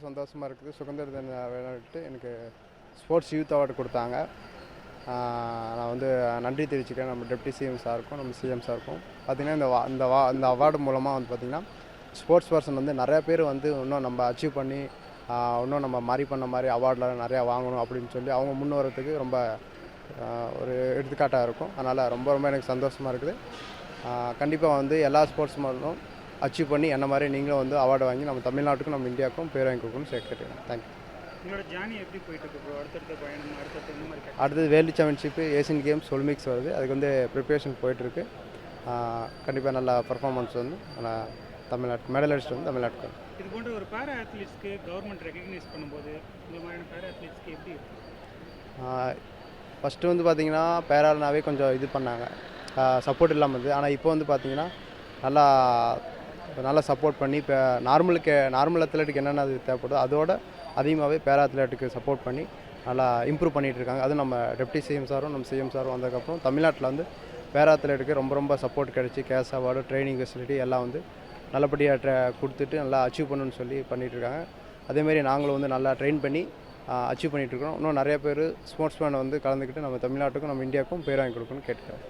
சந்தோஷமாக இருக்குது. சுதந்திர தின விளையாட்டு எனக்கு ஸ்போர்ட்ஸ் யூத் அவார்டு கொடுத்தாங்க. நான் வந்து நன்றி தெரிவிச்சுக்கிறேன் நம்ம டெப்டி சிஎம் சாருக்கும் நம்ம சிஎம் சாருக்கும். பார்த்திங்கன்னா இந்த அவார்டு மூலமாக வந்து பார்த்திங்கன்னா ஸ்போர்ட்ஸ் பர்சன் வந்து நிறையா பேர் வந்து இன்னும் நம்ம அச்சீவ் பண்ணி இன்னும் நம்ம மாதிரி பண்ண மாதிரி அவார்டெலாம் நிறையா வாங்கணும் அப்படின்னு சொல்லி அவங்க முன் வரத்துக்கு ரொம்ப ஒரு எடுத்துக்காட்டாக இருக்கும். அதனால் ரொம்ப ரொம்ப எனக்கு சந்தோஷமாக இருக்குது. கண்டிப்பாக வந்து எல்லா ஸ்போர்ட்ஸ் மேனும் அச்சீவ் பண்ணி என்ன மாதிரி நீங்களும் வந்து அவார்டு வாங்கி நம்ம தமிழ்நாட்டுக்கும் நம்ம இந்தியாவுக்கும் பேர் வாங்கி கொடுக்கணும்னு கேட்டுக்கிறேன். தேங்க்யூ. உங்களோட ஜேர்னி எப்படி போயிட்டு இருக்கு ப்ரோ? அடுத்தடுத்த பயணம் அடுத்தடுத்து இந்த மாதிரி அடுத்தது world championship, Asian games, Olympics வருது. அதுக்கு வந்து ப்ரிப்ரேஷன் போயிட்டுருக்கு. கண்டிப்பாக நல்லா பர்ஃபார்மன்ஸ் வந்து நல்லா தமிழ்நாட்டு மெடல் அடிச்சுட்டு வந்து தமிழ்நாட்டுக்கு. இது போன்ற ஒரு பேரா அத்லீட்ஸ்க்கு கவர்மெண்ட் ரெகக்னைஸ் பண்ணும்போது இந்த மாதிரியான பேரா அத்லீட்ஸ்க்கு எப்படி இருக்கும்? ஃபஸ்ட்டு வந்து பார்த்திங்கன்னா பேரானாவே கொஞ்சம் இது பண்ணாங்க, சப்போர்ட் இல்லாமல் இருந்தது. ஆனால் இப்போ வந்து பார்த்திங்கன்னா நல்லா சப்போர்ட் பண்ணி இப்போ நார்மல் அத்லெட்டுக்கு என்னென்ன அது தேவைப்படுதோ அதோட அதிகமாகவே பேரா அத்லெட்டுக்கு சப்போர்ட் பண்ணி நல்லா இம்ப்ரூவ் பண்ணிகிட்டு இருக்காங்க. அதுவும் நம்ம டெப்டி சிஎம் சாரும் நம்ம சிஎம் சாரும் வந்ததுக்கப்புறம் தமிழ்நாட்டில் வந்து பேரா அத்லெட்டுக்கு ரொம்ப ரொம்ப சப்போர்ட் கிடச்சி கேஷ் அவார்டு, ட்ரைனிங் ஃபெசிலிட்டி எல்லாம் வந்து நல்லபடியாக கொடுத்துட்டு நல்லா அச்சீவ் பண்ணணும்னு சொல்லி பண்ணிகிட்ருக்காங்க. அதேமாரி நாங்களும் வந்து நல்லா ட்ரெயின் பண்ணி அச்சீவ் பண்ணிகிட்ருக்கோம். இன்னும் நிறைய பேர் ஸ்போர்ட்ஸ்மேன் வந்து கலந்துக்கிட்டு நம்ம தமிழ்நாட்டுக்கும் நம்ம இந்தியாவுக்கும் பேர் வாங்கி கொடுக்கணும்னு கேட்டுக்கிறேன்.